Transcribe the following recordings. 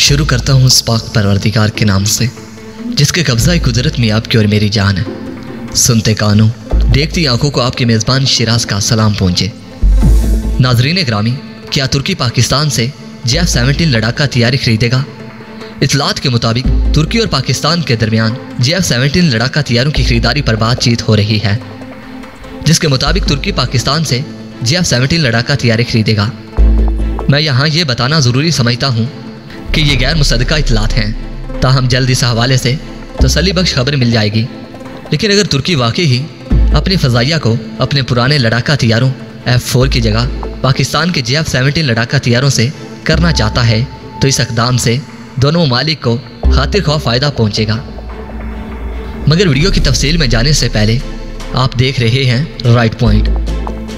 शुरू करता हूँ उस पाक परवरदिगार के नाम से जिसके कब्ज़ा कुदरत में आपकी और मेरी जान है। सुनते कानों देखती आंखों को आपके मेज़बान शिराज का सलाम पहुँचे। नाजरीन ग्रामी, क्या तुर्की पाकिस्तान से JF-17 लड़ाका तैयारी खरीदेगा? इतलात के मुताबिक तुर्की और पाकिस्तान के दरमियान JF-17 लड़ाका तैयारों की खरीदारी पर बातचीत हो रही है, जिसके मुताबिक तुर्की पाकिस्तान से JF-17 लड़ाका तैयारी खरीदेगा। मैं यहाँ ये बताना ज़रूरी समझता हूँ कि ये गैर मुसद्दका इतलात हैं, ताहम जल्द इस हवाले से तसल्ली बख्श खबर मिल जाएगी। लेकिन अगर तुर्की वाकई ही अपनी फ़ज़ाइया को अपने पुराने लड़ाका तैयारों F-4 की जगह पाकिस्तान के JF-17 लड़ाका तैयारों से करना चाहता है तो इस इक़दाम से दोनों ममालिक को खातिर ख्वाह फ़ायदा पहुँचेगा। मगर वीडियो की तफसील में जाने से पहले आप देख रहे हैं राइट पॉइंट।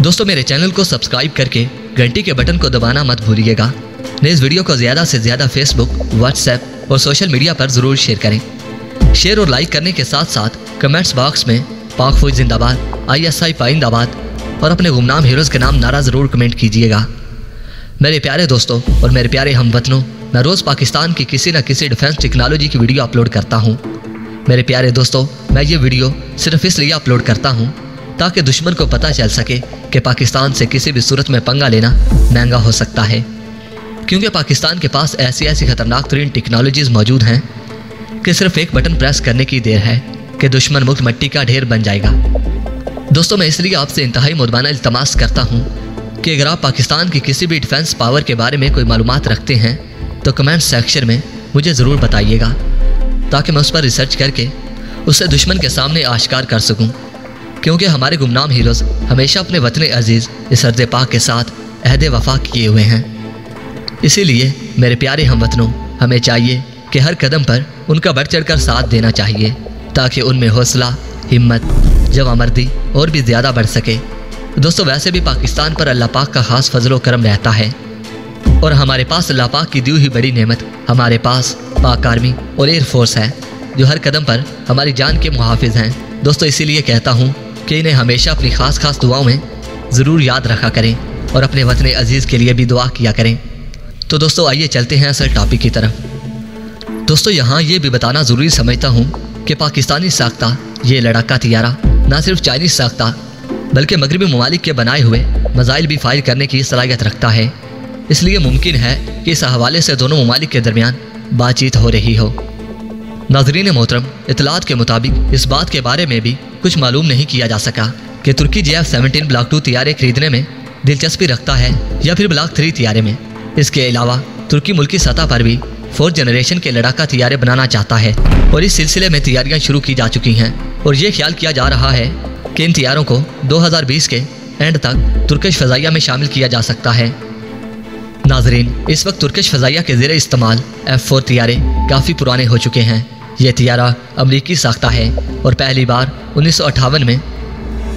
दोस्तों, मेरे चैनल को सब्सक्राइब करके घंटी के बटन को दबाना मत भूलिएगा। इस वीडियो को ज़्यादा से ज़्यादा फेसबुक, व्हाट्सएप और सोशल मीडिया पर ज़रूर शेयर करें। शेयर और लाइक करने के साथ साथ कमेंट्स बॉक्स में पाक फौज जिंदाबाद, ISI पाइंदाबाद और अपने गुमनाम हीरोज़ के नाम नारा ज़रूर कमेंट कीजिएगा। मेरे प्यारे दोस्तों और मेरे प्यारे हमवतनों, मैं रोज़ पाकिस्तान की किसी न किसी डिफेंस टेक्नोलॉजी की वीडियो अपलोड करता हूँ। मेरे प्यारे दोस्तों, मैं ये वीडियो सिर्फ इसलिए अपलोड करता हूँ ताकि दुश्मन को पता चल सके कि पाकिस्तान से किसी भी सूरत में पंगा लेना महंगा हो सकता है, क्योंकि पाकिस्तान के पास ऐसी ख़तरनाक तरीन टेक्नोलॉजीज़ मौजूद हैं कि सिर्फ एक बटन प्रेस करने की देर है कि दुश्मन मुक्त मिट्टी का ढेर बन जाएगा। दोस्तों, मैं इसलिए आपसे इंतहाई मुदबाना इल्तमास करता हूँ कि अगर आप पाकिस्तान की किसी भी डिफेंस पावर के बारे में कोई मालूमात रखते हैं तो कमेंट सेक्शन में मुझे ज़रूर बताइएगा, ताकि मैं उस पर रिसर्च करके उसे दुश्मन के सामने आश्कार कर सकूं। क्योंकि हमारे गुमनाम हीरोज़ हमेशा अपने वतन अजीज़ इस अर्ज़ पाक के साथ अहद वफा किए हुए हैं। इसीलिए मेरे प्यारे हमवतनों, हमें चाहिए कि हर कदम पर उनका बढ़ चढ़ कर साथ देना चाहिए, ताकि उनमें हौसला, हिम्मत, जवामर्दी और भी ज़्यादा बढ़ सके। दोस्तों, वैसे भी पाकिस्तान पर अल्लाह पाक का ख़ास फजलो करम रहता है और हमारे पास अल्लाह पाक की दी हुई बड़ी नेमत हमारे पास पाक आर्मी और एयरफोर्स है, जो हर कदम पर हमारी जान के मुहाफिज हैं। दोस्तों, इसीलिए कहता हूँ कि इन्हें हमेशा अपनी ख़ास दुआओं में ज़रूर याद रखा करें और अपने वतन अजीज़ के लिए भी दुआ किया करें। तो दोस्तों, आइए चलते हैं असल टॉपिक की तरफ। दोस्तों, यहाँ ये भी बताना ज़रूरी समझता हूँ कि पाकिस्तानी साख्ता ये लड़ाका तैयारा ना सिर्फ चाइनीज़ साख्ता बल्कि मगरबी ममालिक के बनाए हुए मिसाइल भी फायर करने की सलाहियत रखता है। इसलिए मुमकिन है कि इस हवाले से दोनों ममालिक के दरमियान बातचीत हो रही हो। नाज़रीन मोहतरम, इतलात के मुताबिक इस बात के बारे में भी कुछ मालूम नहीं किया जा सका कि तुर्की JF-17 ब्लॉक 2 तैयारे खरीदने में दिलचस्पी रखता है या फिर ब्लॉक 3 तैयारे में। इसके अलावा तुर्की मुल्की सतह पर भी 4th जनरेशन के लड़ाका तैयारे बनाना चाहता है और इस सिलसिले में तैयारियां शुरू की जा चुकी हैं और ये ख्याल किया जा रहा है कि इन तैयारों को 2020 के एंड तक तुर्किश फ़ज़ाइया में शामिल किया जा सकता है। नाजरीन, इस वक्त तुर्किश फ़ज़ाइया के ज़ेरे इस्तेमाल F-4 तैयारे काफ़ी पुराने हो चुके हैं। यह तैयारा अमरीकी साख्ता है और पहली बार 1958 में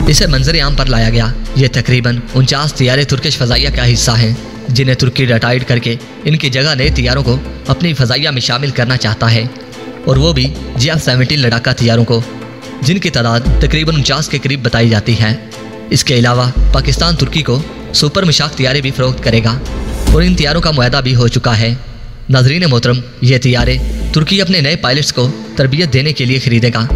इसे मंजर आम पर लाया गया। ये तकरीबन 49 तैयारे तुर्किश फ़ज़ाइया का हिस्सा हैं, जिन्हें तुर्की रिटायर्ड करके इनकी जगह नए तैयारों को अपनी फ़ज़ाइया में शामिल करना चाहता है, और वो भी JF-17 लड़ाका तैयारों को, जिनकी तादाद तकरीबन 49 के करीब बताई जाती है। इसके अलावा पाकिस्तान तुर्की को सुपर मिशाक तैयारे भी फ़रोख्त करेगा और इन तैयारों का मुआहदा भी हो चुका है। नाज़रीन मोहतरम, ये तैयारे तुर्की अपने नए पायलट्स को तरबियत देने के लिए खरीदेगा।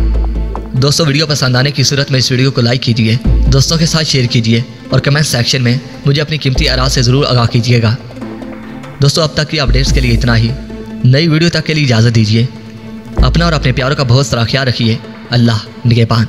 दोस्तों, वीडियो पसंद आने की सूरत में इस वीडियो को लाइक कीजिए, दोस्तों के साथ शेयर कीजिए और कमेंट सेक्शन में मुझे अपनी कीमती आराज़ से ज़रूर आगाह कीजिएगा। दोस्तों, अब तक की अपडेट्स के लिए इतना ही। नई वीडियो तक के लिए इजाज़त दीजिए। अपना और अपने प्यारों का बहुत सारा ख्याल रखिए। अल्लाह निगहबान।